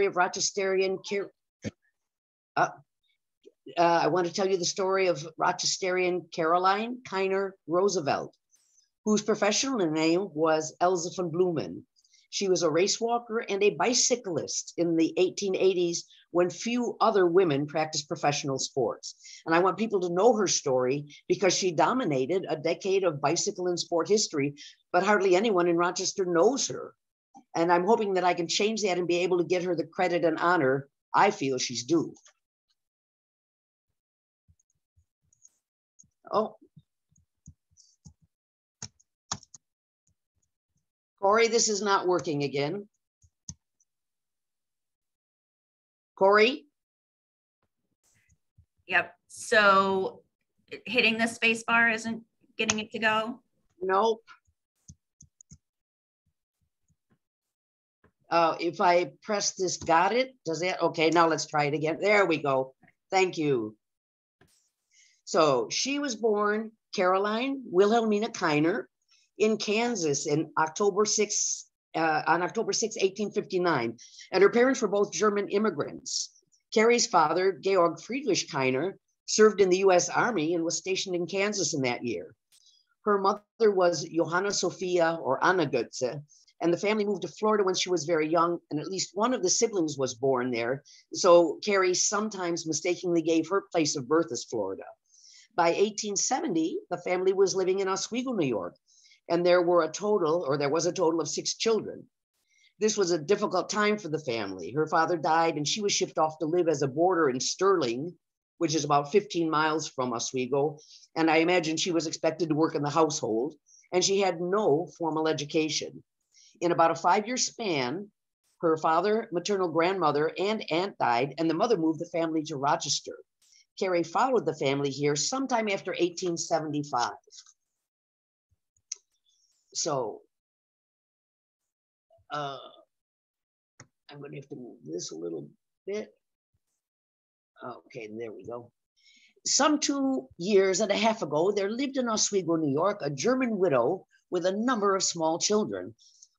of Rochesterian, I want to tell you the story of Rochesterian Caroline Kiner Roosevelt, whose professional name was Elsa Von Blumen. She was a race walker and a bicyclist in the 1880s when few other women practiced professional sports. And I want people to know her story because she dominated a decade of bicycle and sport history, but hardly anyone in Rochester knows her. And I'm hoping that I can change that and be able to get her the credit and honor I feel she's due. Oh. Corey, this is not working again. Corey? Yep. So hitting the space bar isn't getting it to go? Nope. If I press this, got it? Does that? Okay, now let's try it again. There we go. Thank you. So she was born Caroline Wilhelmina Kiner in Kansas in October 6, 1859. And her parents were both German immigrants. Carrie's father, Georg Friedrich Kiner, served in the US Army and was stationed in Kansas in that year. Her mother was Johanna Sophia or Anna Götze, and the family moved to Florida when she was very young, and at least one of the siblings was born there. So Carrie sometimes mistakenly gave her place of birth as Florida. By 1870, the family was living in Oswego, New York, and there was a total of 6 children. This was a difficult time for the family. Her father died and she was shipped off to live as a boarder in Sterling, which is about 15 miles from Oswego. And I imagine she was expected to work in the household, and she had no formal education. In about a 5-year span, her father, maternal grandmother, and aunt died, and the mother moved the family to Rochester. Carrie followed the family here sometime after 1875. So I'm going to have to move this a little bit. Okay, there we go. Some 2.5 years ago, there lived in Oswego, New York, a German widow with a number of small children.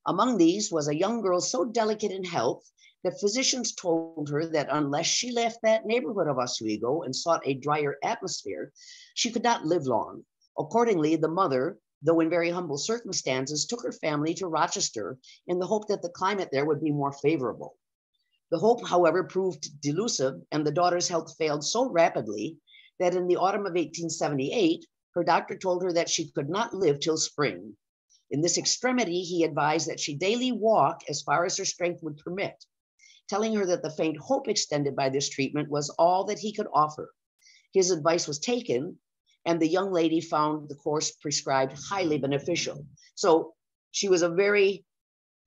Among these was a young girl so delicate in health that physicians told her that unless she left that neighborhood of Oswego and sought a drier atmosphere, she could not live long. Accordingly, the mother, though in very humble circumstances, took her family to Rochester in the hope that the climate there would be more favorable. The hope, however, proved delusive, and the daughter's health failed so rapidly that in the autumn of 1878, her doctor told her that she could not live till spring. In this extremity, he advised that she daily walk as far as her strength would permit, telling her that the faint hope extended by this treatment was all that he could offer. His advice was taken, and the young lady found the course prescribed highly beneficial. So she was a very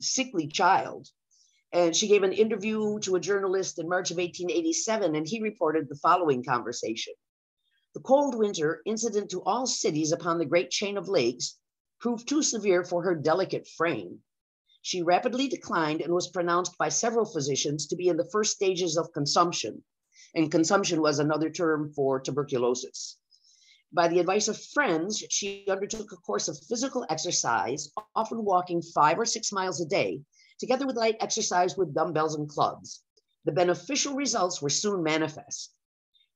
sickly child, and she gave an interview to a journalist in March of 1887, and he reported the following conversation. The cold winter incident to all cities upon the great chain of lakes proved too severe for her delicate frame. She rapidly declined and was pronounced by several physicians to be in the first stages of consumption, and consumption was another term for tuberculosis. By the advice of friends, she undertook a course of physical exercise, often walking 5 or 6 miles a day, together with light exercise with dumbbells and clubs. The beneficial results were soon manifest.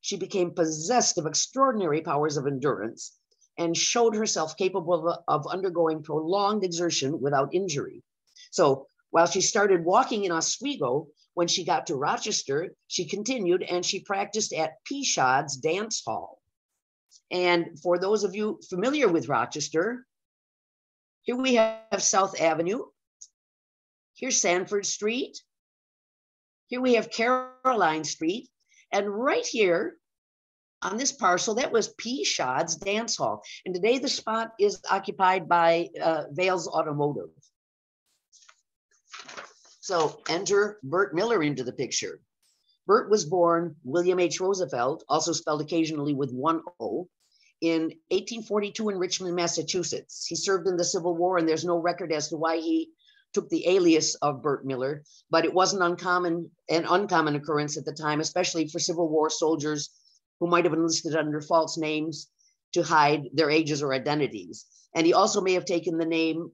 She became possessed of extraordinary powers of endurance and showed herself capable of undergoing prolonged exertion without injury. So while she started walking in Oswego, when she got to Rochester, she continued and she practiced at Peashad's Dance Hall. And for those of you familiar with Rochester, here we have South Avenue. Here's Sanford Street. Here we have Caroline Street. And right here on this parcel, that was Peashad's Dance Hall. And today the spot is occupied by Vale's Automotive. So enter Bert Miller into the picture. Bert was born William H. Roosevelt, also spelled occasionally with 1 O, in 1842 in Richmond, Massachusetts. He served in the Civil War, and there's no record as to why he took the alias of Bert Miller, but it wasn't an uncommon occurrence at the time, especially for Civil War soldiers who might have enlisted under false names to hide their ages or identities. And he also may have taken the name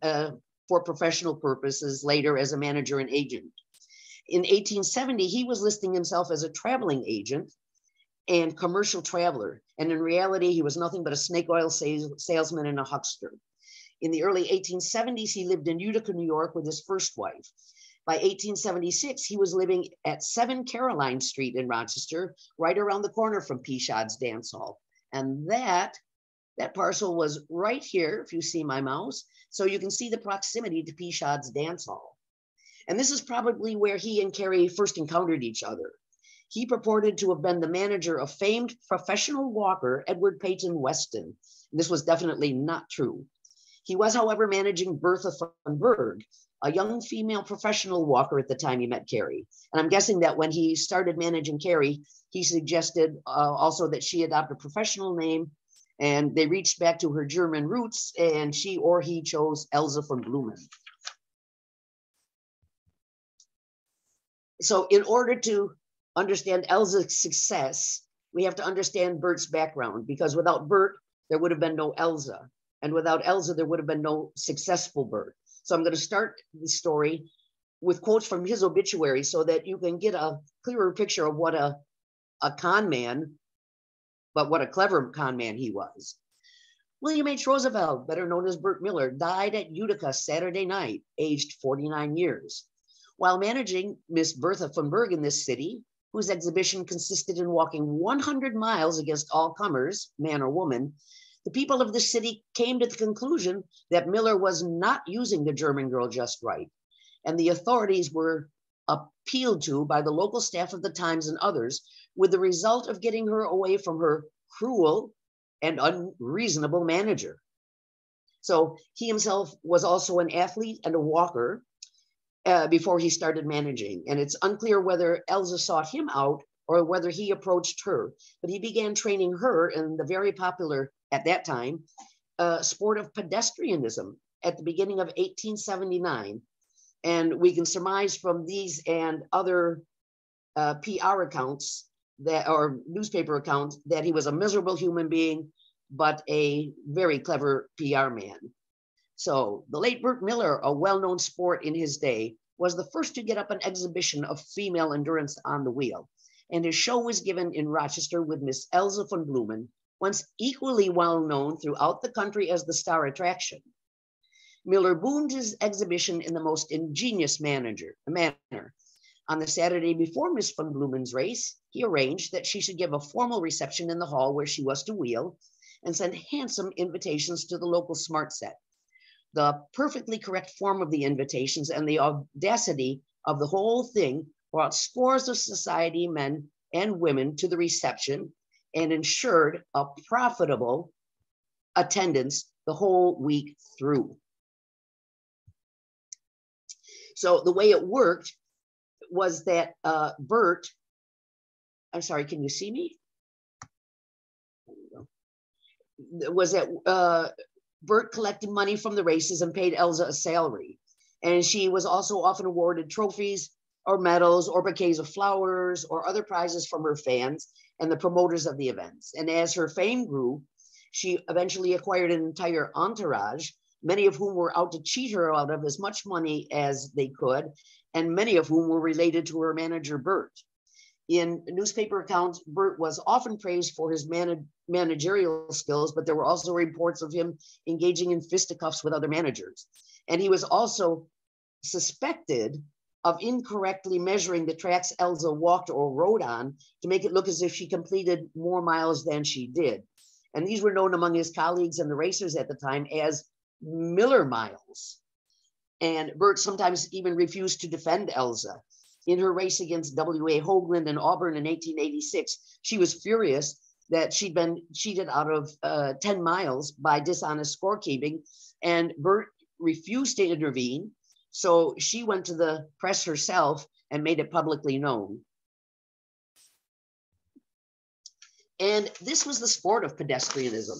for professional purposes later as a manager and agent. In 1870, he was listing himself as a traveling agent and commercial traveler. And in reality, he was nothing but a snake oil salesman and a huckster. In the early 1870s, he lived in Utica, New York with his first wife. By 1876, he was living at 7 Caroline Street in Rochester, right around the corner from Peshaw's Dance Hall. And that parcel was right here, if you see my mouse. So you can see the proximity to Peshaw's Dance Hall. And this is probably where he and Carrie first encountered each other. He purported to have been the manager of famed professional walker Edward Peyton Weston. And this was definitely not true. He was, however, managing Bertha von Berg, a young female professional walker at the time he met Carrie. And I'm guessing that when he started managing Carrie, he suggested also that she adopt a professional name, and they reached back to her German roots, and she or he chose Elsa von Blumen. So in order to understand Elsa's success, we have to understand Bert's background, because without Bert, there would have been no Elsa. And without Elsa, there would have been no successful Bert. So I'm going to start the story with quotes from his obituary so that you can get a clearer picture of what a con man, but what a clever con man he was. William H. Roosevelt, better known as Bert Miller, died at Utica Saturday night, aged 49 years. While managing Miss Bertha von Berg in this city, whose exhibition consisted in walking 100 miles against all comers, man or woman, the people of the city came to the conclusion that Miller was not using the German girl just right, and the authorities were appealed to by the local staff of the Times and others, with the result of getting her away from her cruel and unreasonable manager. So he himself was also an athlete and a walker before he started managing, and it's unclear whether Elsa sought him out or whether he approached her, but he began training her in the very popular, at that time, sport of pedestrianism at the beginning of 1879. And we can surmise from these and other PR accounts that, or newspaper accounts, that he was a miserable human being, but a very clever PR man. So the late Bert Miller, a well-known sport in his day, was the first to get up an exhibition of female endurance on the wheel. And his show was given in Rochester with Miss Elsa von Blumen, once equally well known throughout the country as the star attraction. Miller boomed his exhibition in the most ingenious manner. On the Saturday before Miss von Blumen's race, he arranged that she should give a formal reception in the hall where she was to wheel and send handsome invitations to the local smart set. The perfectly correct form of the invitations and the audacity of the whole thing brought scores of society men and women to the reception and ensured a profitable attendance the whole week through. So the way it worked was that Bert, I'm sorry, can you see me? There we go. Was that Bert collected money from the races and paid Elsa a salary. And she was also often awarded trophies or medals or bouquets of flowers or other prizes from her fans and the promoters of the events. And as her fame grew, she eventually acquired an entire entourage, many of whom were out to cheat her out of as much money as they could, and many of whom were related to her manager, Bert. In newspaper accounts, Bert was often praised for his managerial skills, but there were also reports of him engaging in fisticuffs with other managers. And he was also suspected of incorrectly measuring the tracks Elsa walked or rode on to make it look as if she completed more miles than she did. And these were known among his colleagues and the racers at the time as Miller miles. And Bert sometimes even refused to defend Elsa. In her race against W.A. Hoagland in Auburn in 1886, she was furious that she'd been cheated out of 10 miles by dishonest scorekeeping, and Bert refused to intervene. So she went to the press herself and made it publicly known. And this was the sport of pedestrianism.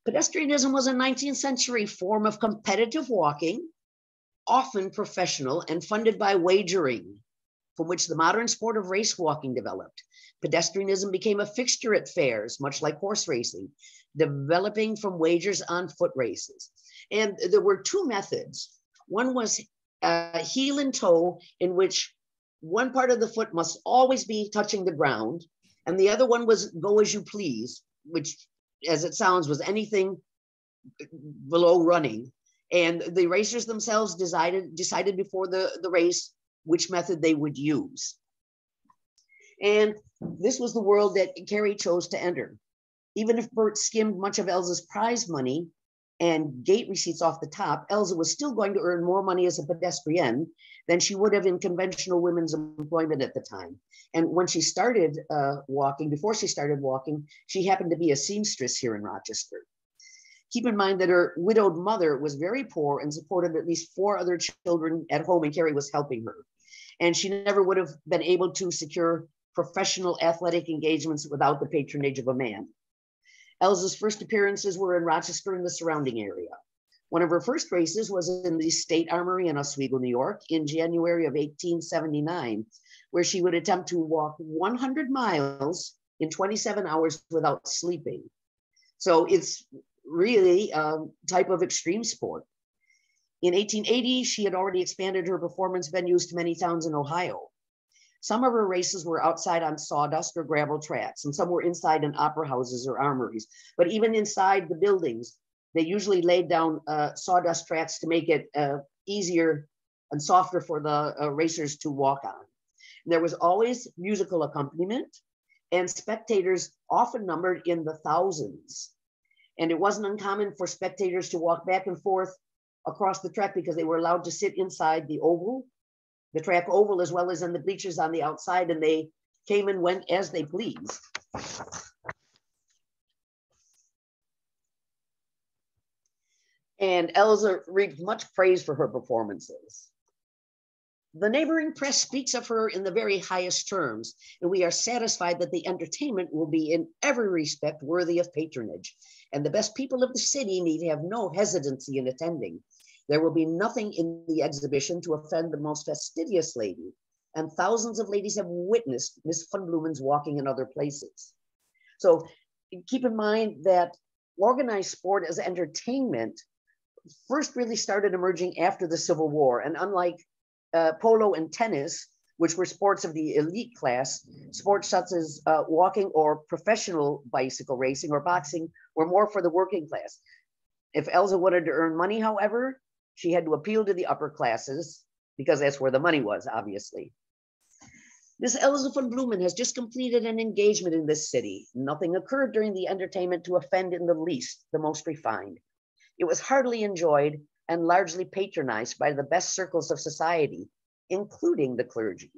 Pedestrianism was a 19th century form of competitive walking, often professional and funded by wagering, from which the modern sport of race walking developed. Pedestrianism became a fixture at fairs, much like horse racing, developing from wagers on foot races. And there were two methods. One was heel and toe, in which one part of the foot must always be touching the ground, and the other one was go as you please, which, as it sounds, was anything below running. And the racers themselves decided before the race which method they would use. And this was the world that Carrie chose to enter. Even if Bert skimmed much of Elsa's prize money and gate receipts off the top, Elsa was still going to earn more money as a pedestrian than she would have in conventional women's employment at the time. And when she started before she started walking, she happened to be a seamstress here in Rochester. Keep in mind that her widowed mother was very poor and supported at least 4 other children at home, and Carrie was helping her. And she never would have been able to secure professional athletic engagements without the patronage of a man. Elsa's first appearances were in Rochester and the surrounding area. One of her first races was in the State Armory in Oswego, New York, in January of 1879, where she would attempt to walk 100 miles in 27 hours without sleeping. So it's really a type of extreme sport. In 1880, she had already expanded her performance venues to many towns in Ohio. Some of her races were outside on sawdust or gravel tracks, and some were inside in opera houses or armories. But even inside the buildings, they usually laid down sawdust tracks to make it easier and softer for the racers to walk on. And there was always musical accompaniment, and spectators often numbered in the thousands. And it wasn't uncommon for spectators to walk back and forth across the track because they were allowed to sit inside the oval, the track oval, as well as in the bleachers on the outside, and they came and went as they pleased. And Elsa reaped much praise for her performances. The neighboring press speaks of her in the very highest terms, and we are satisfied that the entertainment will be in every respect worthy of patronage, and the best people of the city need have no hesitancy in attending. There will be nothing in the exhibition to offend the most fastidious lady, and thousands of ladies have witnessed Miss Von Blumen's walking in other places. So keep in mind that organized sport as entertainment first really started emerging after the Civil War, and unlike polo and tennis, which were sports of the elite class, sports such as walking or professional bicycle racing or boxing were more for the working class. If Elsa wanted to earn money, however, she had to appeal to the upper classes because that's where the money was, obviously. Miss Elsa von Blumen has just completed an engagement in this city. Nothing occurred during the entertainment to offend in the least the most refined. It was heartily enjoyed and largely patronized by the best circles of society, including the clergy.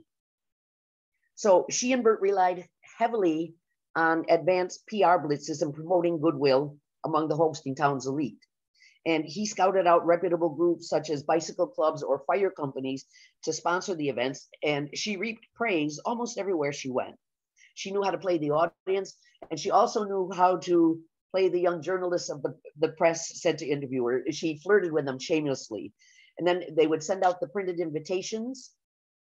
So she and Bert relied heavily on advanced PR blitzes and promoting goodwill among the hosting town's elite. And he scouted out reputable groups such as bicycle clubs or fire companies to sponsor the events, and she reaped praise almost everywhere she went. She knew how to play the audience, and she also knew how to play the young journalists of the press sent to interview her. She flirted with them shamelessly. And then they would send out the printed invitations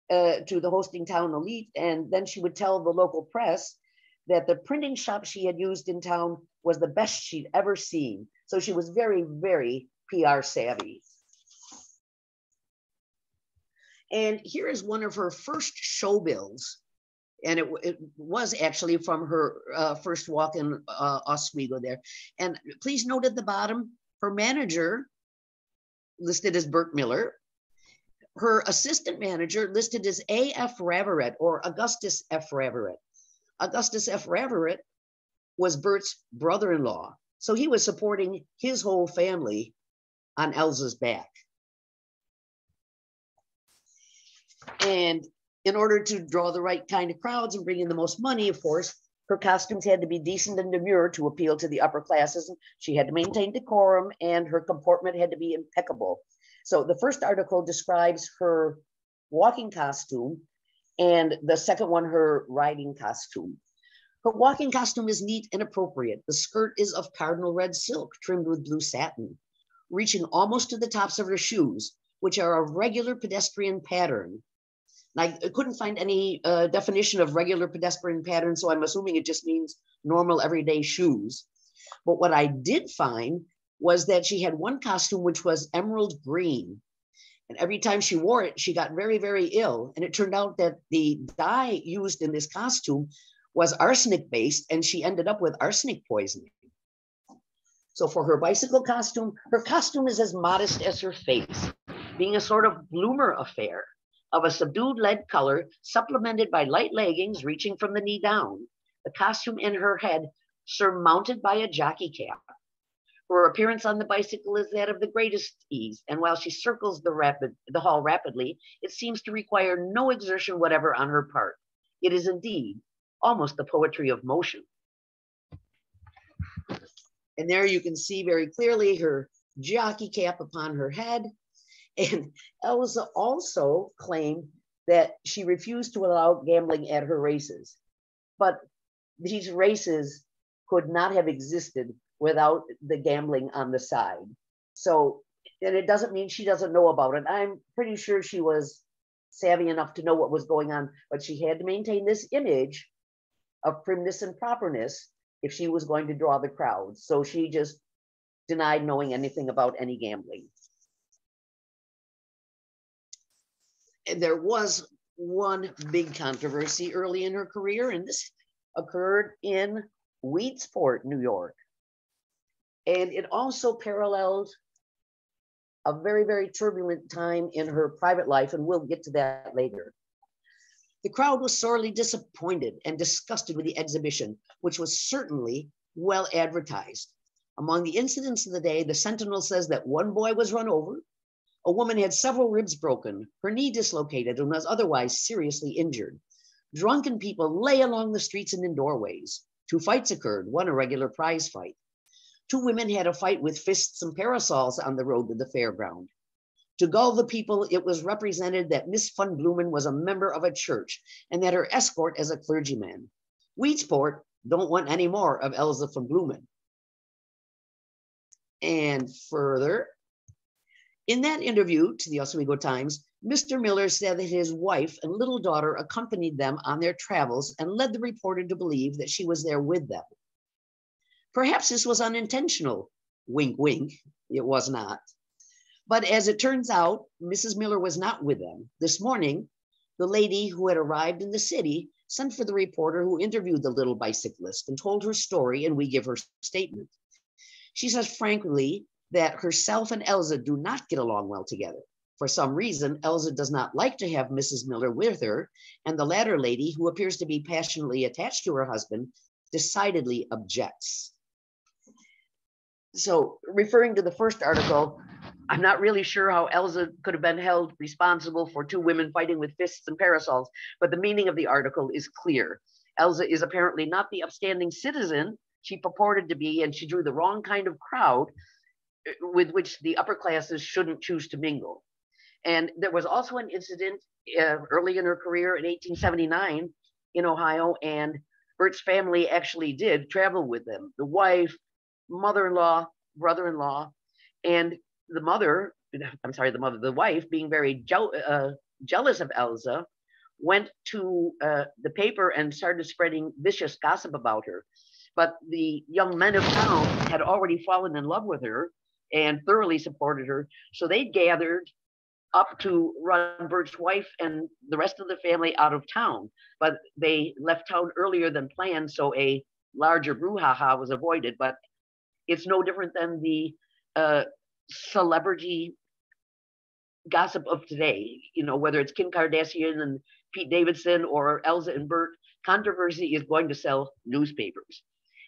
to the hosting town elite, and then she would tell the local press that the printing shop she had used in town was the best she'd ever seen. So she was very, very PR savvy. And here is one of her first show bills. And it was actually from her first walk in Oswego there. And please note at the bottom, her manager listed as Bert Miller. Her assistant manager listed as A.F. Raverett or Augustus F. Raverett. Augustus F. Raverett was Bert's brother-in-law. So he was supporting his whole family on Elsa's back. And in order to draw the right kind of crowds and bring in the most money, of course, her costumes had to be decent and demure to appeal to the upper classes. She had to maintain decorum, and her comportment had to be impeccable. So the first article describes her walking costume, and the second one, her riding costume. Her walking costume is neat and appropriate. The skirt is of cardinal red silk trimmed with blue satin, reaching almost to the tops of her shoes, which are of regular pedestrian pattern. And I couldn't find any definition of regular pedestrian pattern, so I'm assuming it just means normal everyday shoes. But what I did find was that she had one costume which was emerald green, And every time she wore it, she got very, very ill. And it turned out that the dye used in this costume was arsenic based, and she ended up with arsenic poisoning. So for her bicycle costume, her costume is as modest as her face, being a sort of bloomer affair of a subdued lead color, supplemented by light leggings reaching from the knee down. The costume in her head surmounted by a jockey cap. Her appearance on the bicycle is that of the greatest ease, and while she circles the hall rapidly, it seems to require no exertion whatever on her part. It is indeed almost the poetry of motion. And there you can see very clearly her jockey cap upon her head. And Elsa also claimed that she refused to allow gambling at her races. But these races could not have existed without the gambling on the side. So, and it doesn't mean she doesn't know about it. I'm pretty sure she was savvy enough to know what was going on, but she had to maintain this image of primness and properness if she was going to draw the crowd. So she just denied knowing anything about any gambling. And there was one big controversy early in her career, and this occurred in Weedsport, New York. And it also paralleled a very, very turbulent time in her private life, and we'll get to that later. The crowd was sorely disappointed and disgusted with the exhibition, which was certainly well advertised. Among the incidents of the day, the Sentinel says that one boy was run over, a woman had several ribs broken, her knee dislocated, and was otherwise seriously injured. Drunken people lay along the streets and in doorways. 2 fights occurred, one a regular prize fight. 2 women had a fight with fists and parasols on the road to the fairground. To gull the people, it was represented that Miss Von Blumen was a member of a church and that her escort as a clergyman. Weedsport don't want any more of Elsa Von Blumen. And further, in that interview to the Oswego Times, Mr. Miller said that his wife and little daughter accompanied them on their travels and led the reporter to believe that she was there with them. Perhaps this was unintentional. Wink, wink. It was not. But as it turns out, Mrs. Miller was not with them. This morning, the lady who had arrived in the city sent for the reporter who interviewed the little bicyclist and told her story, and we give her statement. She says frankly that herself and Elsa do not get along well together. For some reason, Elsa does not like to have Mrs. Miller with her, and the latter lady, who appears to be passionately attached to her husband, decidedly objects. So, referring to the first article, I'm not really sure how Elsa could have been held responsible for 2 women fighting with fists and parasols, but the meaning of the article is clear. Elsa is apparently not the upstanding citizen she purported to be, and she drew the wrong kind of crowd with which the upper classes shouldn't choose to mingle. And there was also an incident early in her career in 1879 in Ohio, and Bert's family actually did travel with them. The wife, mother-in-law, brother-in-law, and the wife, being very jealous of Elsa, went to the paper and started spreading vicious gossip about her. But the young men of town had already fallen in love with her and thoroughly supported her. So they gathered up to run Bert's wife and the rest of the family out of town. But they left town earlier than planned, so a larger brouhaha was avoided. But it's no different than the celebrity gossip of today. You know, whether it's Kim Kardashian and Pete Davidson or Elsa and Bert, controversy is going to sell newspapers.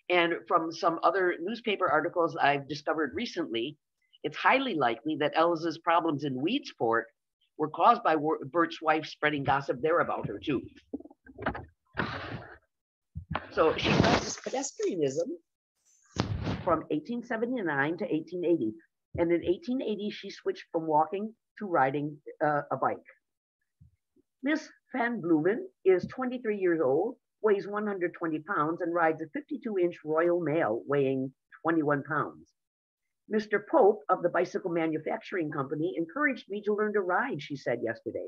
And from some other newspaper articles I've discovered recently, it's highly likely that Elsa's problems in Weedsport were caused by Bert's wife spreading gossip there about her too. So she practiced pedestrianism from 1879 to 1880. And in 1880, she switched from walking to riding a bike. Miss Van Blumen is 23 years old, weighs 120 pounds, and rides a 52-inch Royal Mail weighing 21 pounds. Mr. Pope of the Bicycle Manufacturing Company encouraged me to learn to ride, she said yesterday.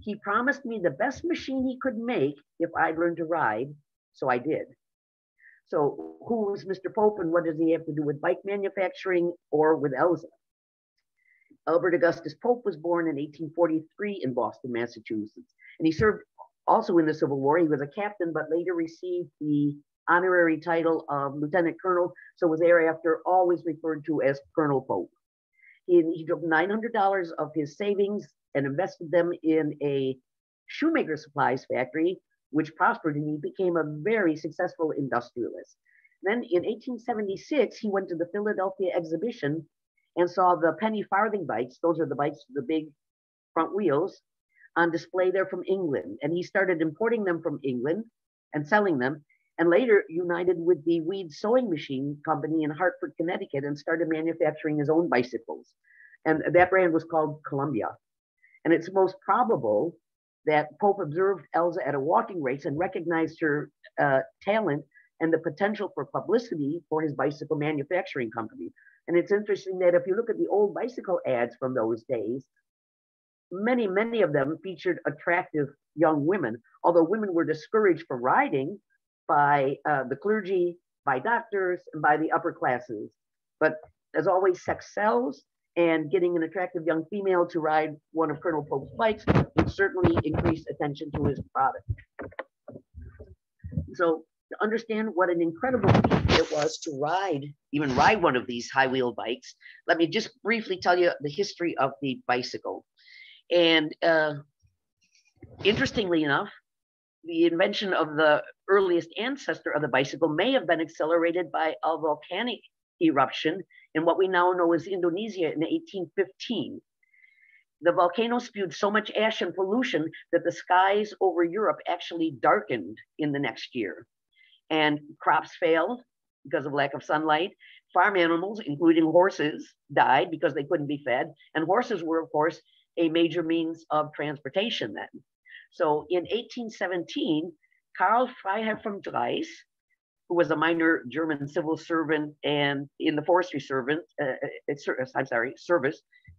He promised me the best machine he could make if I'd learn to ride, so I did. So who is Mr. Pope and what does he have to do with bike manufacturing or with Elsa? Albert Augustus Pope was born in 1843 in Boston, Massachusetts, and he served also in the Civil War. He was a captain, but later received the honorary title of Lieutenant Colonel, so was thereafter always referred to as Colonel Pope. He took $900 of his savings and invested them in a shoemaker supplies factory, which prospered, and he became a very successful industrialist. Then in 1876, he went to the Philadelphia exhibition and saw the penny farthing bikes. Those are the bikes with the big front wheels on display there from England. And he started importing them from England and selling them, and later united with the Weed Sewing Machine Company in Hartford, Connecticut, and started manufacturing his own bicycles. And that brand was called Columbia. And it's most probable that Pope observed Elsa at a walking race and recognized her talent and the potential for publicity for his bicycle manufacturing company. And it's interesting that if you look at the old bicycle ads from those days, many of them featured attractive young women, although women were discouraged from riding by the clergy, by doctors, and by the upper classes. But as always, sex sells, and getting an attractive young female to ride one of Colonel Pope's bikes would certainly increase attention to his product. So to understand what an incredible feat it was to even ride one of these high wheel bikes, let me just briefly tell you the history of the bicycle. And interestingly enough, the invention of the earliest ancestor of the bicycle may have been accelerated by a volcanic eruption in what we now know as Indonesia in 1815. The volcano spewed so much ash and pollution that the skies over Europe actually darkened in the next year. And crops failed because of lack of sunlight. Farm animals, including horses, died because they couldn't be fed. And horses were, of course, a major means of transportation then. So in 1817, Karl Freiherr von Drais, who was a minor German civil servant and in the forestry service,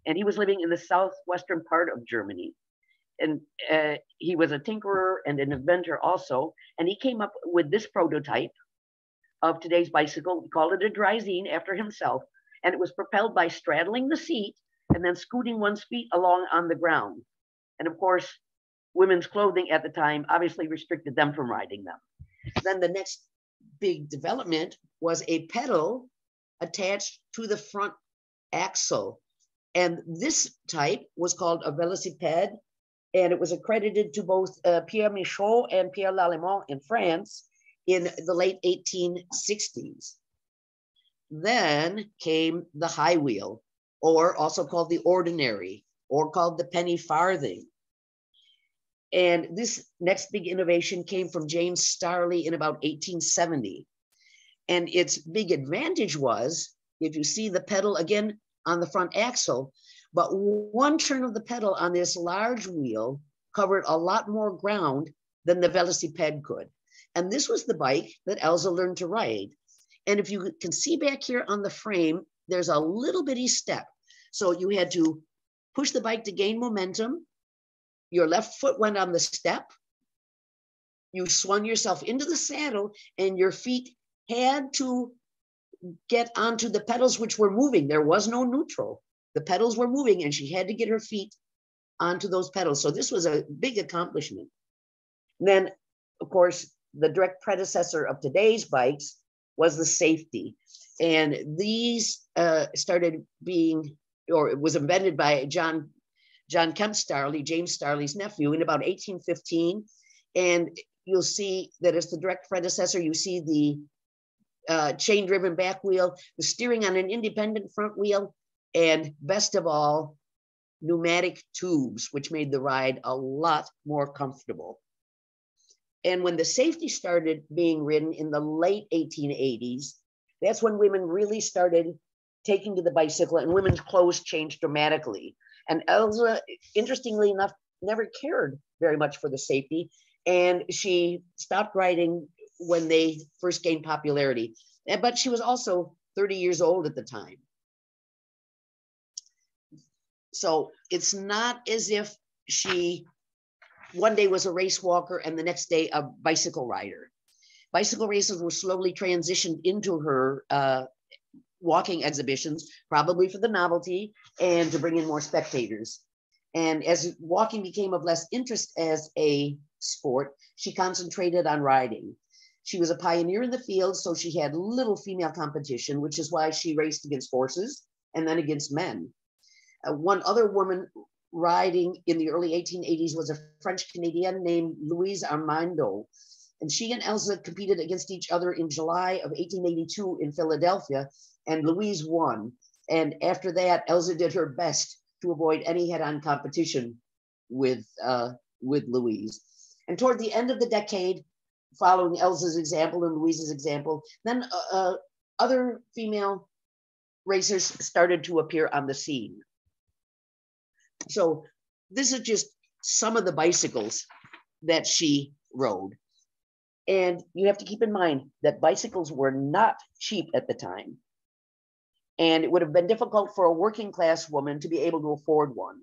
and he was living in the southwestern part of Germany. And he was a tinkerer and an inventor also, and he came up with this prototype of today's bicycle. We called it a Draisine after himself, and it was propelled by straddling the seat and then scooting one's feet along on the ground. And of course, women's clothing at the time obviously restricted them from riding them. Then the next big development was a pedal attached to the front axle. And this type was called a velocipede, and it was accredited to both Pierre Michaud and Pierre Lallemand in France in the late 1860s. Then came the high wheel, or also called the ordinary, or called the penny farthing. And this next big innovation came from James Starley in about 1870. And its big advantage was, if you see the pedal again on the front axle, but one turn of the pedal on this large wheel covered a lot more ground than the velocipede could. And this was the bike that Elsa learned to ride. And if you can see back here on the frame, there's a little bitty step. So you had to push the bike to gain momentum. Your left foot went on the step. You swung yourself into the saddle, and your feet had to get onto the pedals, which were moving. There was no neutral. The pedals were moving, and she had to get her feet onto those pedals. So this was a big accomplishment. And then, of course, the direct predecessor of today's bikes was the safety. And these started being, or it was invented by John Kemp Starley, James Starley's nephew, in about 1815. And you'll see that as the direct predecessor, you see the chain-driven back wheel, the steering on an independent front wheel, and best of all, pneumatic tubes, which made the ride a lot more comfortable. And when the safety started being ridden in the late 1880s, that's when women really started taking to the bicycle, and women's clothes changed dramatically. And Elsa, interestingly enough, never cared very much for the safety, and she stopped riding when they first gained popularity. But she was also 30 years old at the time. So it's not as if she one day was a race walker and the next day a bicycle rider. Bicycle races were slowly transitioned into her walking exhibitions, probably for the novelty and to bring in more spectators. And as walking became of less interest as a sport, she concentrated on riding. She was a pioneer in the field, so she had little female competition, which is why she raced against horses and then against men. One other woman riding in the early 1880s was a French Canadian named Louise Armando. And she and Elsa competed against each other in July of 1882 in Philadelphia, and Louise won. And after that, Elsa did her best to avoid any head-on competition with Louise. And toward the end of the decade, following Elsa's example and Louise's example, then other female racers started to appear on the scene. So this is just some of the bicycles that she rode. And you have to keep in mind that bicycles were not cheap at the time. And it would have been difficult for a working class woman to be able to afford one.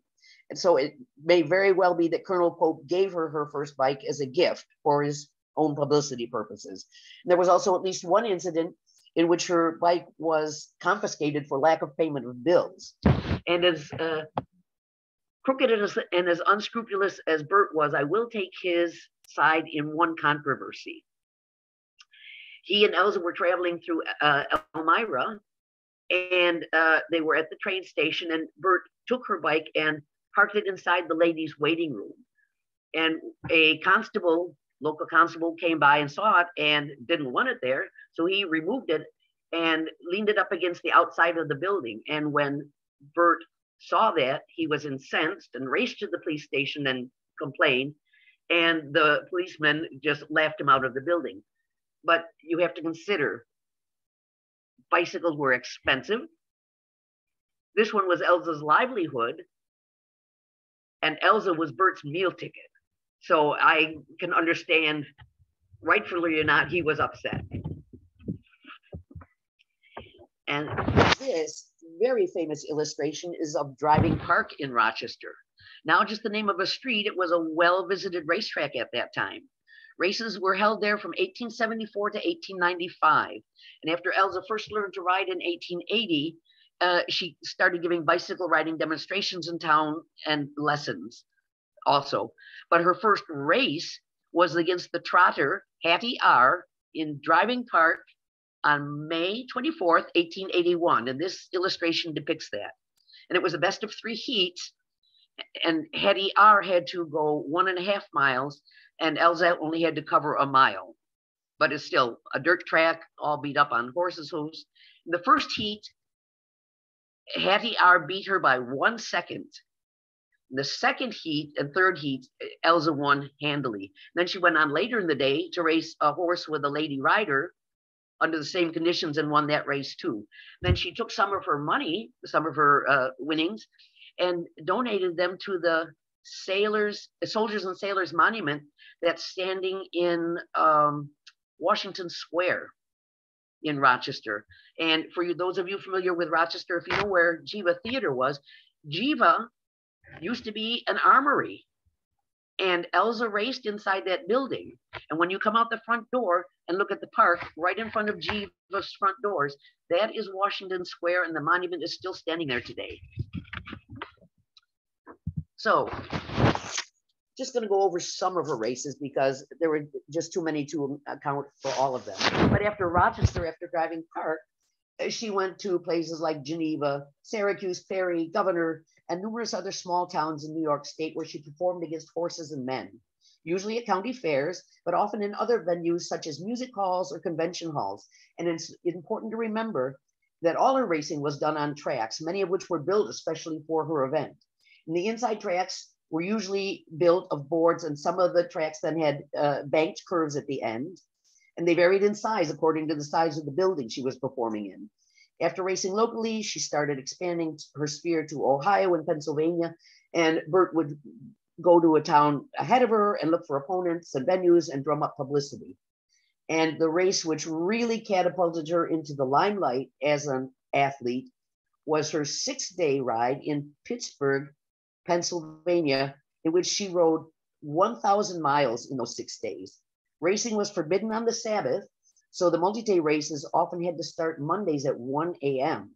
And so it may very well be that Colonel Pope gave her her first bike as a gift for his own publicity purposes. And there was also at least one incident in which her bike was confiscated for lack of payment of bills. And as crooked and as unscrupulous as Bert was, I will take his side in one controversy. He and Elsa were traveling through Elmira, and they were at the train station, and Bert took her bike and parked it inside the ladies' waiting room. And a constable, local constable, came by and saw it and didn't want it there. So he removed it and leaned it up against the outside of the building. And when Bert saw that, he was incensed and raced to the police station and complained. And the policemen just laughed him out of the building. But you have to consider, bicycles were expensive. This one was Elsa's livelihood, and Elsa was Bert's meal ticket. So I can understand, rightfully or not, he was upset. And this very famous illustration is of Driving Park in Rochester. Now just the name of a street, it was a well-visited racetrack at that time. Races were held there from 1874 to 1895. And after Elsa first learned to ride in 1880, she started giving bicycle riding demonstrations in town and lessons also. But her first race was against the Hattie R. in Driving Park on May 24th, 1881. And this illustration depicts that. And it was a best of 3 heats. And Hattie R. had to go 1.5 miles, and Elsa only had to cover a mile. But it's still a dirt track, all beat up on horses' hooves. In the first heat, Hattie R. beat her by 1 second. In the second heat and third heat, Elsa won handily. Then she went on later in the day to race a horse with a lady rider under the same conditions and won that race too. Then she took some of her money, some of her winnings, and donated them to the Soldiers and Sailors Monument that's standing in Washington Square in Rochester. And for you, those of you familiar with Rochester, if you know where Jiva Theater was, Jiva used to be an armory, and Elsa raced inside that building. And when you come out the front door and look at the park, right in front of Jiva's front doors, that is Washington Square, and the monument is still standing there today. So just going to go over some of her races because there were just too many to account for all of them. But after Rochester, after Driving Park, she went to places like Geneva, Syracuse, Perry, Governor, and numerous other small towns in New York State where she performed against horses and men, usually at county fairs, but often in other venues such as music halls or convention halls. And it's important to remember that all her racing was done on tracks, many of which were built especially for her event. And the inside tracks were usually built of boards, and some of the tracks then had banked curves at the end, and they varied in size according to the size of the building she was performing in. After racing locally, she started expanding her sphere to Ohio and Pennsylvania, and Bert would go to a town ahead of her and look for opponents and venues and drum up publicity. And the race which really catapulted her into the limelight as an athlete was her 6-day ride in Pittsburgh, Pennsylvania, in which she rode 1,000 miles in those 6 days. Racing was forbidden on the Sabbath, So the multi-day races often had to start Mondays at 1 a.m.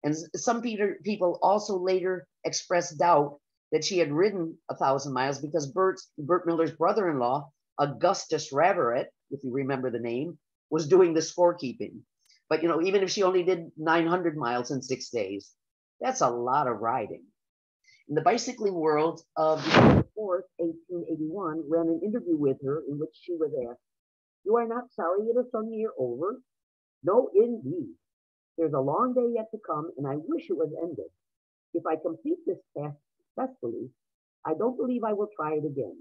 And some people also later expressed doubt that she had ridden 1,000 miles because Bert Miller's brother-in-law, Augustus Pope, if you remember the name, was doing the scorekeeping. But, even if she only did 900 miles in 6 days, that's a lot of riding. In the bicycling world of December 4th, 1881, ran an interview with her in which she was asked, "You are not sorry it is some year over?" "No, indeed. There's a long day yet to come, and I wish it was ended. If I complete this task successfully, I don't believe I will try it again.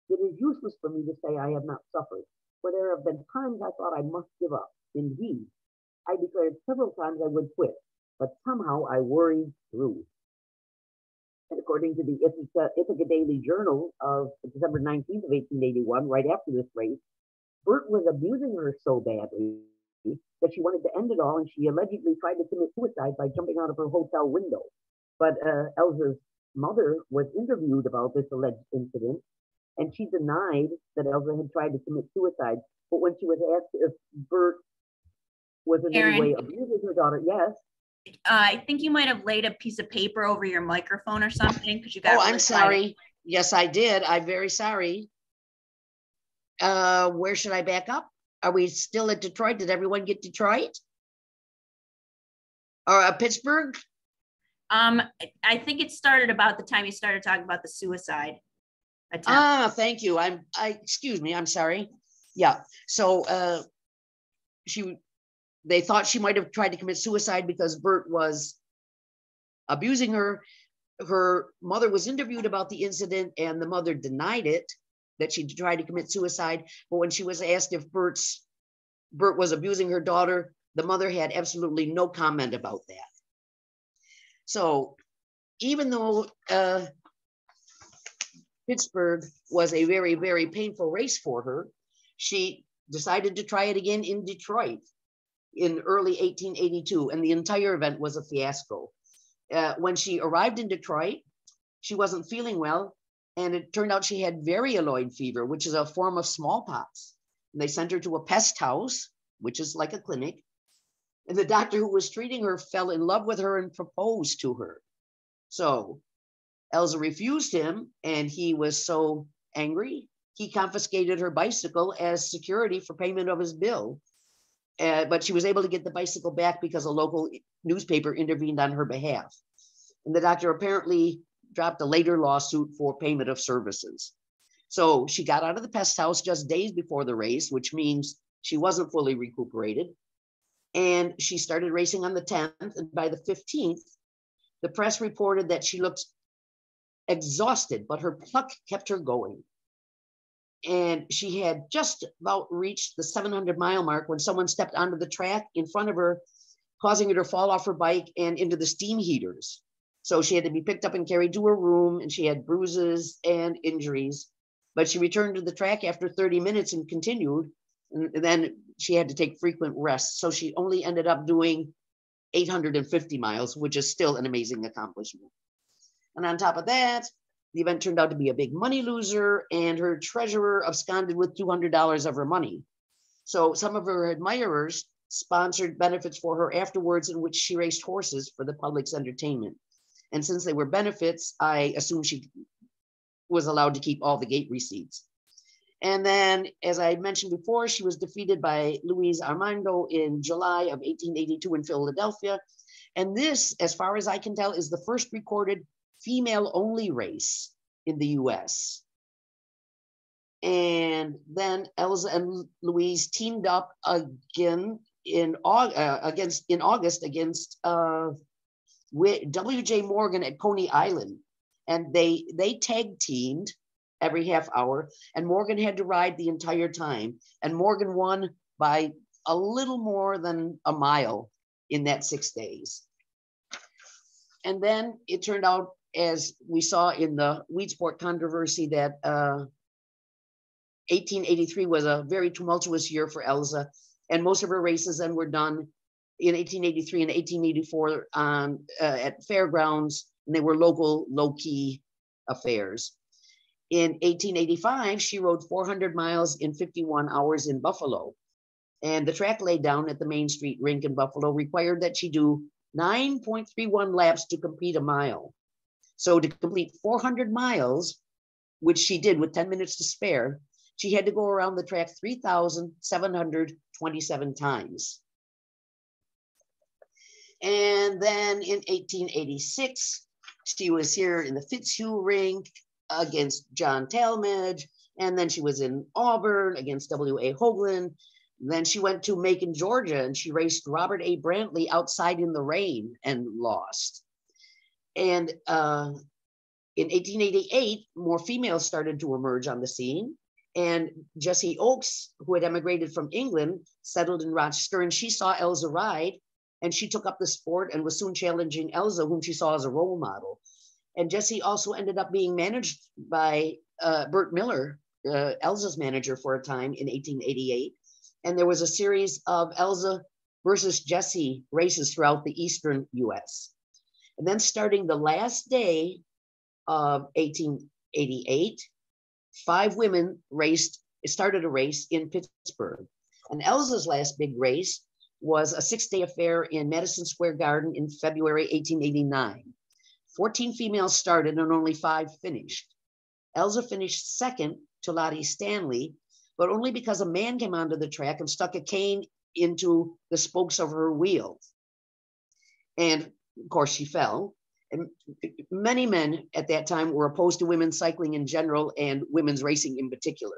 It is useless for me to say I have not suffered, for there have been times I thought I must give up. Indeed, I declared several times I would quit, but somehow I worried through." And according to the Ithaca Daily Journal of December 19th of 1881, right after this race, Bert was abusing her so badly that she wanted to end it all, and she allegedly tried to commit suicide by jumping out of her hotel window. But Elsa's mother was interviewed about this alleged incident, and she denied that Elsa had tried to commit suicide. But when she was asked if Bert was in any way abusing her daughter, yes. I think you might have laid a piece of paper over your microphone or something because you got. Oh, I'm sorry. Yes, I did. I'm very sorry. Where should I back up? Are we still at Detroit? Did everyone get Detroit? Or Pittsburgh? I think it started about the time you started talking about the suicide attempt. Thank you. Excuse me. I'm sorry. Yeah. So they thought she might have tried to commit suicide because Bert was abusing her. Her mother was interviewed about the incident, and the mother denied it, that she tried to commit suicide. But when she was asked if Bert was abusing her daughter, the mother had absolutely no comment about that. So even though Pittsburgh was a very, very painful race for her, she decided to try it again in Detroit in early 1882, and the entire event was a fiasco. When she arrived in Detroit, she wasn't feeling well, and it turned out she had varioid fever, which is a form of smallpox. And they sent her to a pest house, which is like a clinic, and the doctor who was treating her fell in love with her and proposed to her. So Elsa refused him, and he was so angry, he confiscated her bicycle as security for payment of his bill. But she was able to get the bicycle back because a local newspaper intervened on her behalf. And the doctor apparently dropped a later lawsuit for payment of services. So she got out of the pest house just days before the race, which means she wasn't fully recuperated. And she started racing on the 10th. And by the 15th, the press reported that she looked exhausted, but her pluck kept her going. And she had just about reached the 700-mile mark when someone stepped onto the track in front of her, causing her to fall off her bike and into the steam heaters. So she had to be picked up and carried to her room, and she had bruises and injuries. But she returned to the track after 30 minutes and continued. And then she had to take frequent rests. So she only ended up doing 850 miles, which is still an amazing accomplishment. And on top of that, the event turned out to be a big money loser, and her treasurer absconded with $200 of her money. So some of her admirers sponsored benefits for her afterwards, in which she raced horses for the public's entertainment. And since they were benefits, I assume she was allowed to keep all the gate receipts. And then, as I mentioned before, she was defeated by Luis Armando in July of 1882 in Philadelphia. And this, as far as I can tell, is the first recorded female-only race in the US. And then Elsa and Louise teamed up again in August against W.J. Morgan at Coney Island. And they tag teamed every half hour, and Morgan had to ride the entire time. And Morgan won by a little more than a mile in that 6 days. And then it turned out, as we saw in the weed sport controversy, that 1883 was a very tumultuous year for Elsa, and most of her races then were done in 1883 and 1884 at fairgrounds, and they were local, low-key affairs. In 1885, she rode 400 miles in 51 hours in Buffalo. And the track laid down at the Main Street rink in Buffalo required that she do 9.31 laps to complete a mile. So to complete 400 miles, which she did with 10 minutes to spare, she had to go around the track 3,727 times. And then in 1886, she was here in the Fitzhugh rink against John Talmadge. And then she was in Auburn against W.A. Hoagland. Then she went to Macon, Georgia, and she raced Robert A. Brantley outside in the rain and lost. And in 1888, more females started to emerge on the scene. And Jessie Oakes, who had emigrated from England, settled in Rochester, and she saw Elsa ride, and she took up the sport and was soon challenging Elsa, whom she saw as a role model. And Jessie also ended up being managed by Bert Miller, Elsa's manager for a time in 1888. And there was a series of Elsa versus Jessie races throughout the Eastern US. And then starting the last day of 1888, 5 women started a race in Pittsburgh. And Elsa's last big race was a 6-day affair in Madison Square Garden in February 1889. 14 females started and only 5 finished. Elsa finished second to Lottie Stanley, but only because a man came onto the track and stuck a cane into the spokes of her wheel. And of course, she fell. And many men at that time were opposed to women cycling in general and women's racing in particular.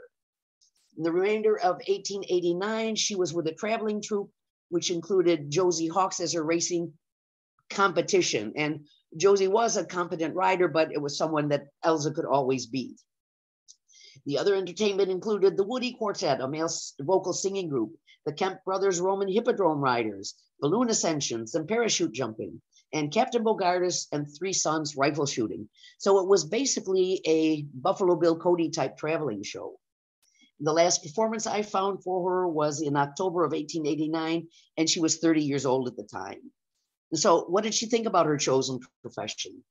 In the remainder of 1889, she was with a traveling troupe, which included Josie Hawks as her racing competition. And Josie was a competent rider, but it was someone that Elsa could always beat. The other entertainment included the Woody Quartet, a male vocal singing group, the Kemp Brothers Roman Hippodrome Riders, balloon ascensions, and parachute jumping, and Captain Bogardus and 3 Sons rifle shooting. So it was basically a Buffalo Bill Cody type traveling show. The last performance I found for her was in October of 1889, and she was 30 years old at the time. And so what did she think about her chosen profession?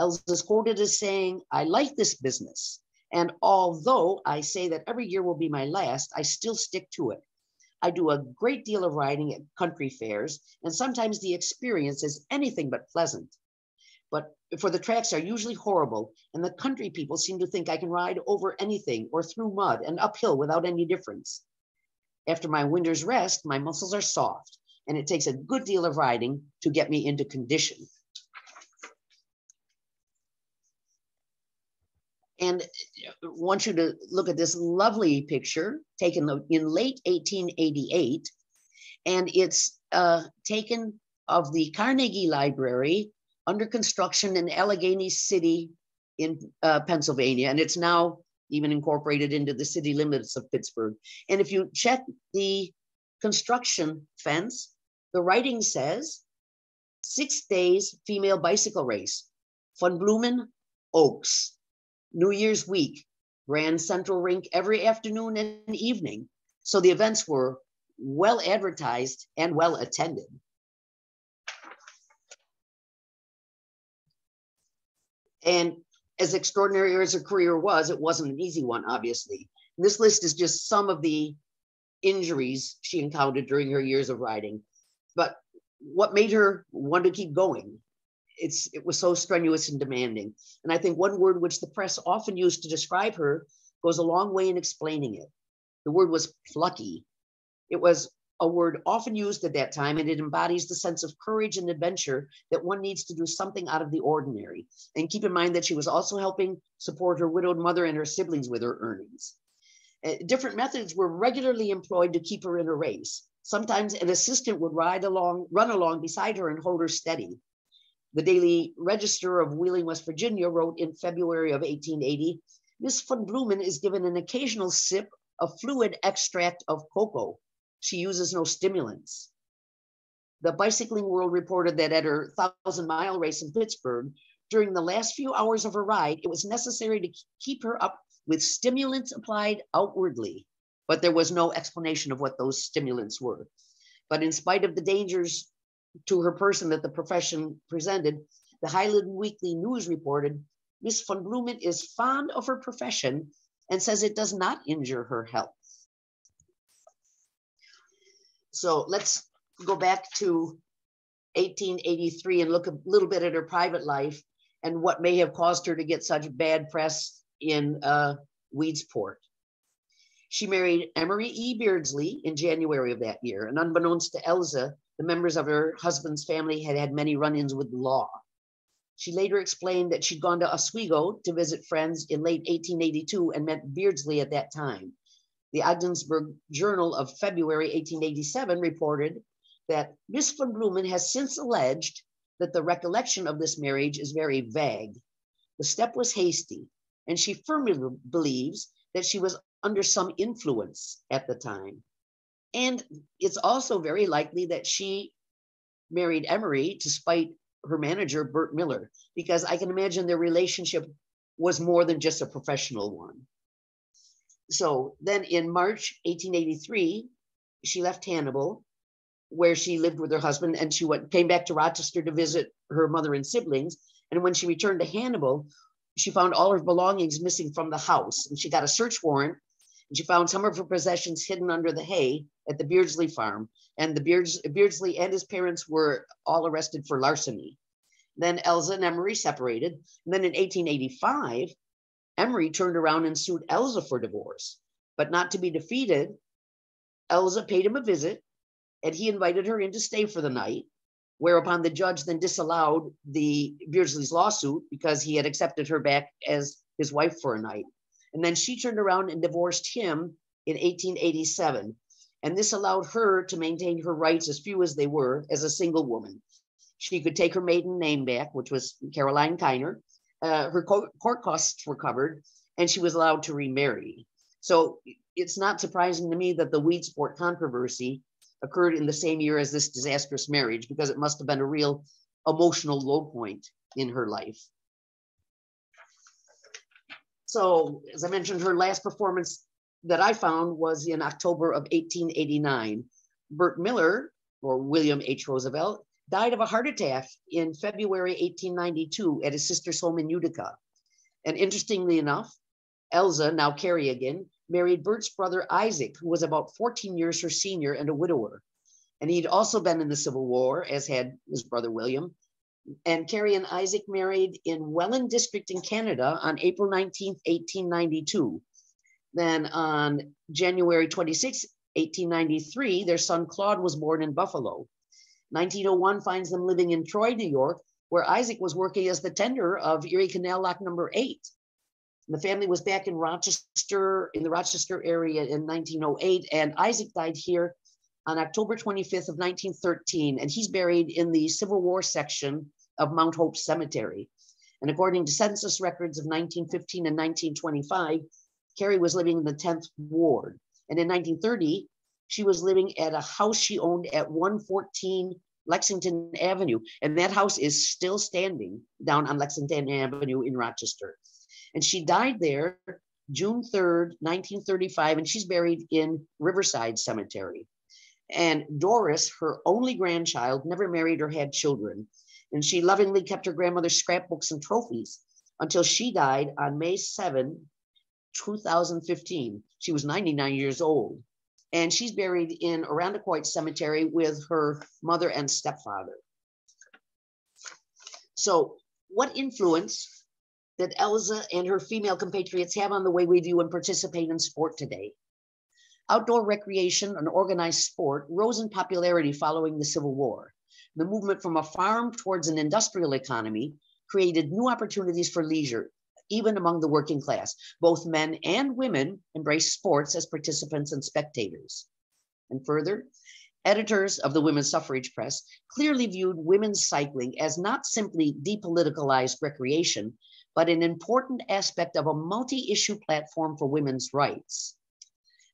Elsa is quoted as saying, "I like this business. And although I say that every year will be my last, I still stick to it. I do a great deal of riding at country fairs, and sometimes the experience is anything but pleasant. But for the tracks are usually horrible, and the country people seem to think I can ride over anything or through mud and uphill without any difference. After my winter's rest, my muscles are soft, and it takes a good deal of riding to get me into condition." And I want you to look at this lovely picture taken in late 1888. And it's taken of the Carnegie Library under construction in Allegheny City in Pennsylvania. And it's now even incorporated into the city limits of Pittsburgh. And if you check the construction fence, the writing says, 6 days female bicycle race, Von Blumen, Oaks. New Year's week, Grand Central Rink every afternoon and evening. So the events were well advertised and well attended. And as extraordinary as her career was, it wasn't an easy one, obviously. This list is just some of the injuries she encountered during her years of riding. But what made her want to keep going? It was so strenuous and demanding. And I think one word which the press often used to describe her goes a long way in explaining it. The word was plucky. It was a word often used at that time, and it embodies the sense of courage and adventure that one needs to do something out of the ordinary. And keep in mind that she was also helping support her widowed mother and her siblings with her earnings. Different methods were regularly employed to keep her in a race. Sometimes an assistant would run along beside her and hold her steady. The Daily Register of Wheeling, West Virginia wrote in February of 1880, "Miss Von Blumen is given an occasional sip of fluid extract of cocoa. She uses no stimulants." The Bicycling World reported that at her 1,000-mile race in Pittsburgh, during the last few hours of her ride, it was necessary to keep her up with stimulants applied outwardly, but there was no explanation of what those stimulants were. But in spite of the dangers to her person that the profession presented, the Highland Weekly News reported, "Miss Von Blumen is fond of her profession and says it does not injure her health." So let's go back to 1883 and look a little bit at her private life and what may have caused her to get such bad press in Weedsport. She married Emery E. Beardsley in January of that year, and unbeknownst to Elsa, the members of her husband's family had had many run-ins with the law. She later explained that she'd gone to Oswego to visit friends in late 1882 and met Beardsley at that time. The Ogdensburg Journal of February 1887 reported that Miss von Blumen has since alleged that the recollection of this marriage is very vague. The step was hasty, and she firmly believes that she was under some influence at the time. And it's also very likely that she married Emery to spite her manager, Bert Miller, because I can imagine their relationship was more than just a professional one. So then in March 1883, she left Hannibal, where she lived with her husband, and she came back to Rochester to visit her mother and siblings. And when she returned to Hannibal, she found all her belongings missing from the house, and she got a search warrant, and she found some of her possessions hidden under the hay at the Beardsley farm. And the Beardsley and his parents were all arrested for larceny. Then Elsa and Emery separated. And then in 1885, Emery turned around and sued Elsa for divorce. But not to be defeated, Elsa paid him a visit, and he invited her in to stay for the night, whereupon the judge then disallowed the Beardsley's lawsuit because he had accepted her back as his wife for a night. And then she turned around and divorced him in 1887. And this allowed her to maintain her rights, as few as they were, as a single woman. She could take her maiden name back, which was Caroline Kiner. Her court costs were covered, and she was allowed to remarry. So it's not surprising to me that the Weedsport controversy occurred in the same year as this disastrous marriage, because it must have been a real emotional low point in her life. So, as I mentioned, her last performance that I found was in October of 1889. Bert Miller, or William H. Roosevelt, died of a heart attack in February 1892 at his sister's home in Utica. And interestingly enough, Elsa, now Carrie again, married Bert's brother Isaac, who was about 14 years her senior and a widower. And he'd also been in the Civil War, as had his brother William. And Carrie and Isaac married in Welland District in Canada on April 19th, 1892. Then on January 26, 1893, their son Claude was born in Buffalo. 1901 finds them living in Troy, New York, where Isaac was working as the tender of Erie Canal Lock number 8. And the family was back in Rochester, in the Rochester area in 1908, and Isaac died here on October 25th of 1913, and he's buried in the Civil War section of Mount Hope Cemetery. And according to census records of 1915 and 1925, Carrie was living in the 10th Ward. And in 1930, she was living at a house she owned at 114 Lexington Avenue. And that house is still standing down on Lexington Avenue in Rochester. And she died there June 3rd, 1935, and she's buried in Riverside Cemetery. And Doris, her only grandchild, never married or had children. And she lovingly kept her grandmother's scrapbooks and trophies until she died on May 7, 2015. She was 99 years old. And she's buried in Irondequoit Cemetery with her mother and stepfather. So what influence did Elsa and her female compatriots have on the way we view and participate in sport today? Outdoor recreation and organized sport rose in popularity following the Civil War. The movement from a farm towards an industrial economy created new opportunities for leisure, even among the working class. Both men and women embraced sports as participants and spectators. And further, editors of the Women's Suffrage Press clearly viewed women's cycling as not simply depoliticalized recreation, but an important aspect of a multi-issue platform for women's rights.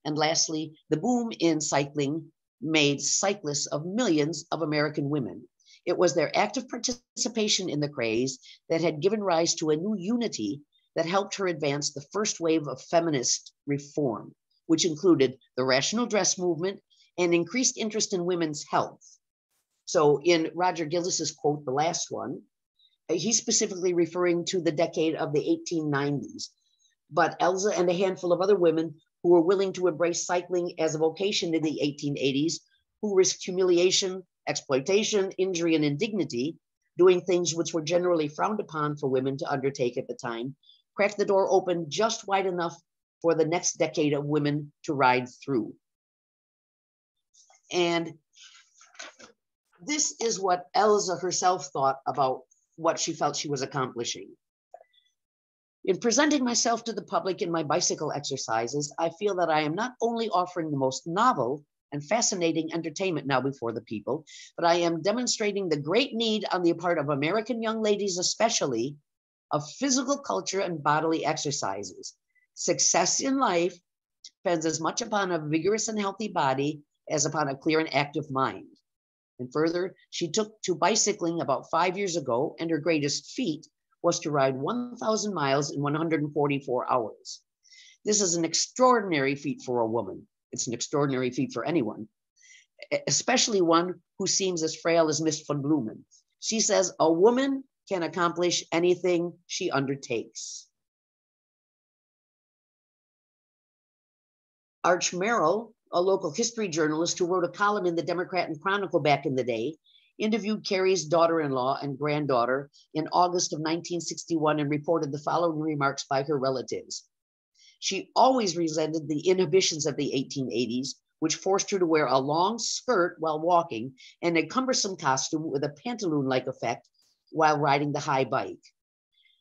And lastly, the boom in cycling made cyclists of millions of American women. It was their active participation in the craze that had given rise to a new unity that helped her advance the first wave of feminist reform, which included the rational dress movement and increased interest in women's health. So in Roger Gillis's quote, the last one, he's specifically referring to the decade of the 1890s. But Elsa and a handful of other women who were willing to embrace cycling as a vocation in the 1880s who risked humiliation, exploitation, injury, and indignity, doing things which were generally frowned upon for women to undertake at the time, cracked the door open just wide enough for the next decade of women to ride through. And this is what Elsa herself thought about what she felt she was accomplishing. In presenting myself to the public in my bicycle exercises, I feel that I am not only offering the most novel and fascinating entertainment now before the people, but I am demonstrating the great need on the part of American young ladies especially of physical culture and bodily exercises. Success in life depends as much upon a vigorous and healthy body as upon a clear and active mind. And further, she took to bicycling about 5 years ago, and her greatest feat was to ride 1,000 miles in 144 hours. This is an extraordinary feat for a woman. It's an extraordinary feat for anyone, especially one who seems as frail as Miss Von Blumen. She says a woman can accomplish anything she undertakes. Arch Merrell, a local history journalist who wrote a column in the Democrat and Chronicle back in the day, interviewed Carrie's daughter-in-law and granddaughter in August of 1961 and reported the following remarks by her relatives. She always resented the inhibitions of the 1880s, which forced her to wear a long skirt while walking and a cumbersome costume with a pantaloon-like effect while riding the high bike.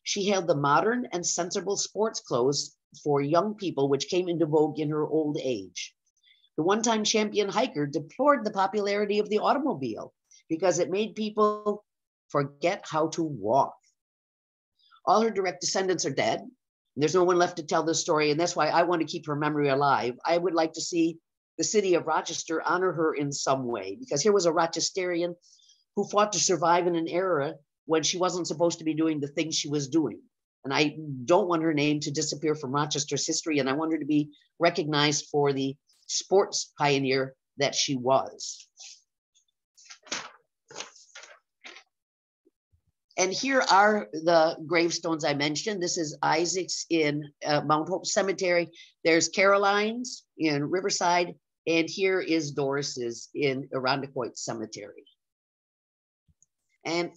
She hailed the modern and sensible sports clothes for young people which came into vogue in her old age. The one-time champion hiker deplored the popularity of the automobile because it made people forget how to walk. All her direct descendants are dead. And there's no one left to tell this story, and that's why I want to keep her memory alive. I would like to see the city of Rochester honor her in some way, because here was a Rochesterian who fought to survive in an era when she wasn't supposed to be doing the things she was doing. And I don't want her name to disappear from Rochester's history, and I want her to be recognized for the sports pioneer that she was. And here are the gravestones I mentioned. This is Isaac's in Mount Hope Cemetery. There's Caroline's in Riverside, and here is Doris's in Irondequoit Cemetery. And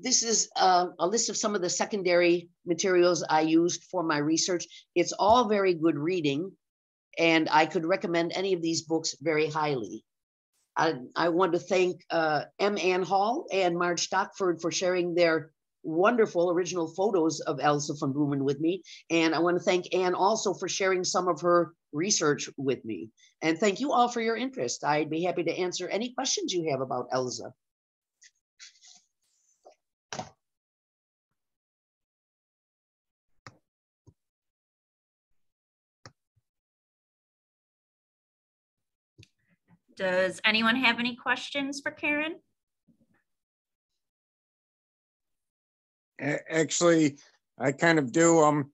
this is a list of some of the secondary materials I used for my research. It's all very good reading, and I could recommend any of these books very highly. I want to thank M. Ann Hall and Marge Stockford for sharing their wonderful original photos of Elsa Von Blumen with me. And I want to thank Ann also for sharing some of her research with me. And thank you all for your interest. I'd be happy to answer any questions you have about Elsa. Does anyone have any questions for Karen? Actually, I kind of do.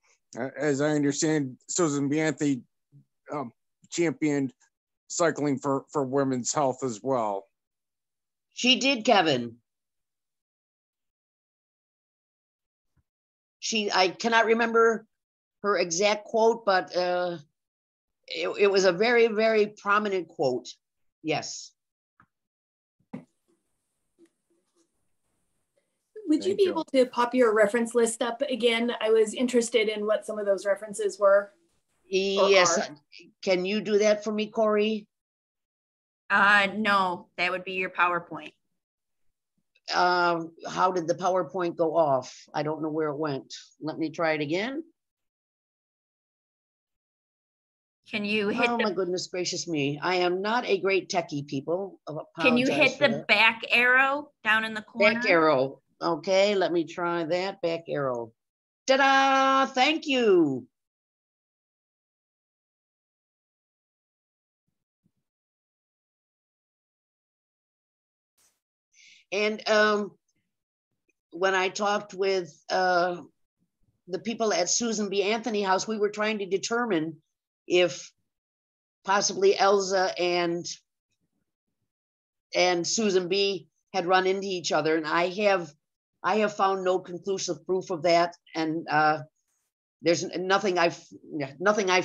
As I understand, Susan B. Anthony championed cycling for women's health as well. She did, Kevin. I cannot remember her exact quote, but it was a very, very prominent quote. Yes. Would you be able to pop your reference list up again? I was interested in what some of those references were. Yes. Can you do that for me, Corey? No, that would be your PowerPoint. How did the PowerPoint go off? I don't know where it went. Let me try it again. Can you hit my goodness gracious me. I am not a great techie, people. Can you hit the back arrow down in the corner? Back arrow. Okay, let me try that. Back arrow. Ta-da! Thank you. And when I talked with the people at Susan B. Anthony House, we were trying to determine if possibly Elsa and Susan B. had run into each other, and I have found no conclusive proof of that, and there's nothing I've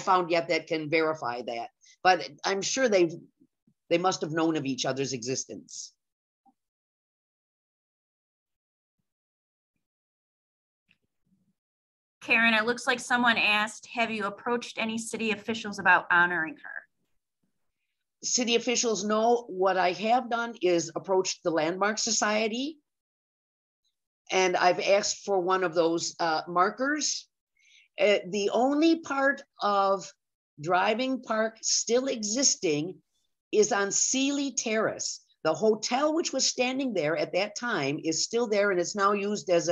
found yet that can verify that. But I'm sure they've They must have known of each other's existence. Karen, it looks like someone asked, have you approached any city officials about honoring her? City officials know. What I have done is approached the Landmark Society, and I've asked for one of those markers. The only part of Driving Park still existing is on Sealy Terrace. The hotel which was standing there at that time is still there, and it's now used as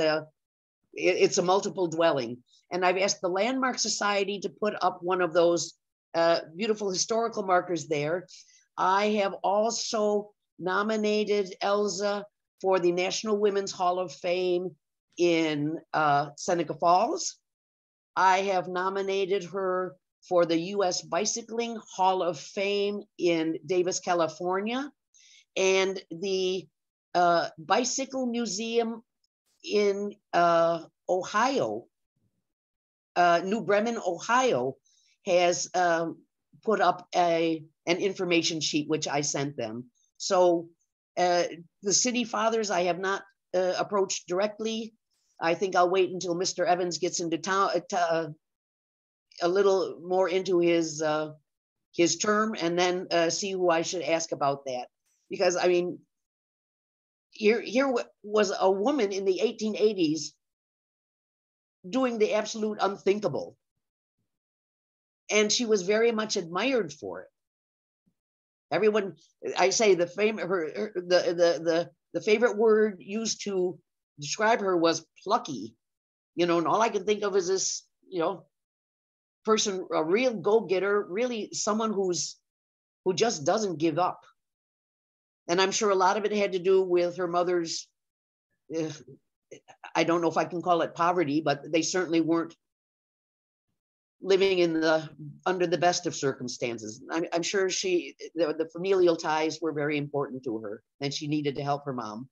it's a multiple dwelling. And I've asked the Landmark Society to put up one of those beautiful historical markers there. I have also nominated Elsa for the National Women's Hall of Fame in Seneca Falls. I have nominated her for the U.S. Bicycling Hall of Fame in Davis, California, and the Bicycle Museum in Ohio, New Bremen, Ohio, has put up an information sheet, which I sent them. So the city fathers, I have not approached directly. I think I'll wait until Mr. Evans gets into town, a little more into his term, and then see who I should ask about that. Because I mean, here was a woman in the 1880s doing the absolute unthinkable. And she was very much admired for it. Everyone, I say the favorite word used to describe her was plucky, you know, and all I can think of is this, you know, person, a real go-getter, really someone who just doesn't give up. And I'm sure a lot of it had to do with her mother's, I don't know if I can call it poverty, but they certainly weren't living under the best of circumstances. I'm sure the familial ties were very important to her, and she needed to help her mom.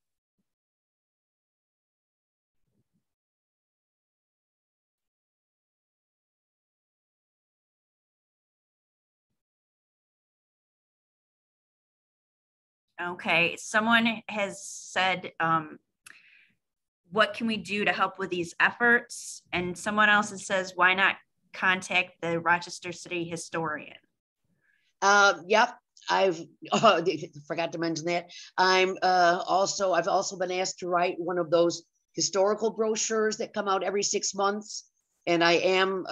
Okay, someone has said, what can we do to help with these efforts? And someone else says, why not contact the Rochester City historian? Yep, I've forgot to mention that. I've also been asked to write one of those historical brochures that come out every 6 months, and I am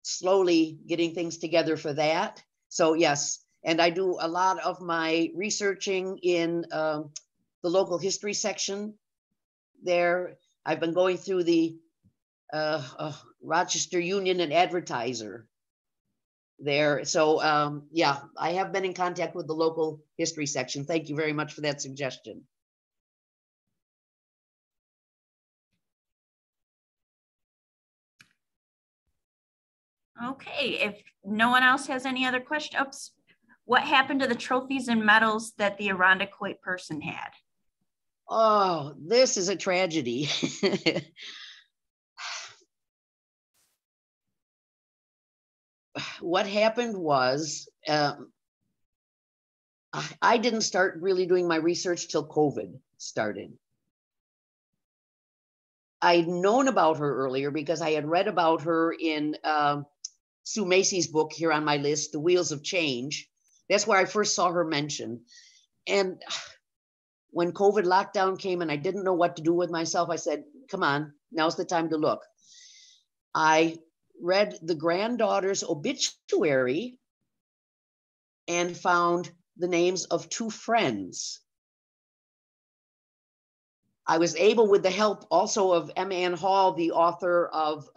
slowly getting things together for that. So yes, and I do a lot of my researching in the local history section there. I've been going through the Rochester Union and Advertiser there. So yeah, I have been in contact with the local history section. Thank you very much for that suggestion. Okay, if no one else has any other questions, what happened to the trophies and medals that the Irondequoit person had? Oh, this is a tragedy. What happened was, I didn't start really doing my research till COVID started. I'd known about her earlier because I had read about her in Sue Macy's book here on my list, The Wheels of Change. That's where I first saw her mentioned. And when COVID lockdown came and I didn't know what to do with myself, I said, come on, now's the time to look. I read the granddaughter's obituary and found the names of 2 friends. I was able, with the help also of M. Ann Hall, the author of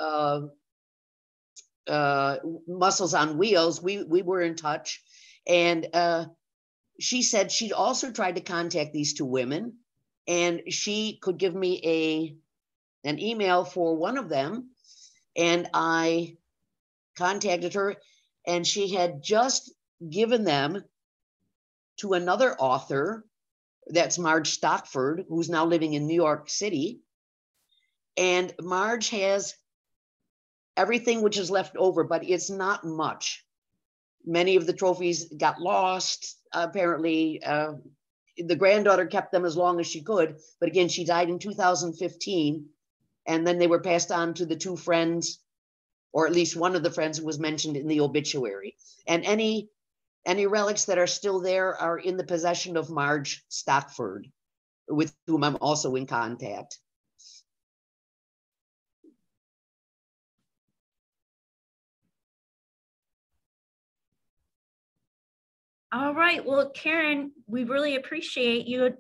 Muscles on Wheels, we were in touch. And she said she'd also tried to contact these 2 women, and she could give me an email for one of them. And I contacted her, and she had just given them to another author. That's Marge Stockford, who's now living in New York City. And Marge has everything which is left over, but it's not much. Many of the trophies got lost. Apparently, the granddaughter kept them as long as she could, but again, she died in 2015, and then they were passed on to the two friends, or at least one of the friends who was mentioned in the obituary. And any relics that are still there are in the possession of Marge Stockford, with whom I'm also in contact. All right. Well, Karen, we really appreciate you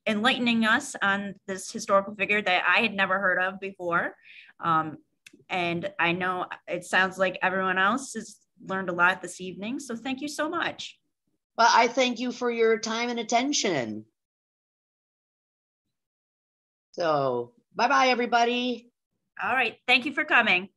enlightening us on this historical figure that I had never heard of before. And I know it sounds like everyone else has learned a lot this evening. So thank you so much. Well, I thank you for your time and attention. So bye-bye, everybody. All right. Thank you for coming.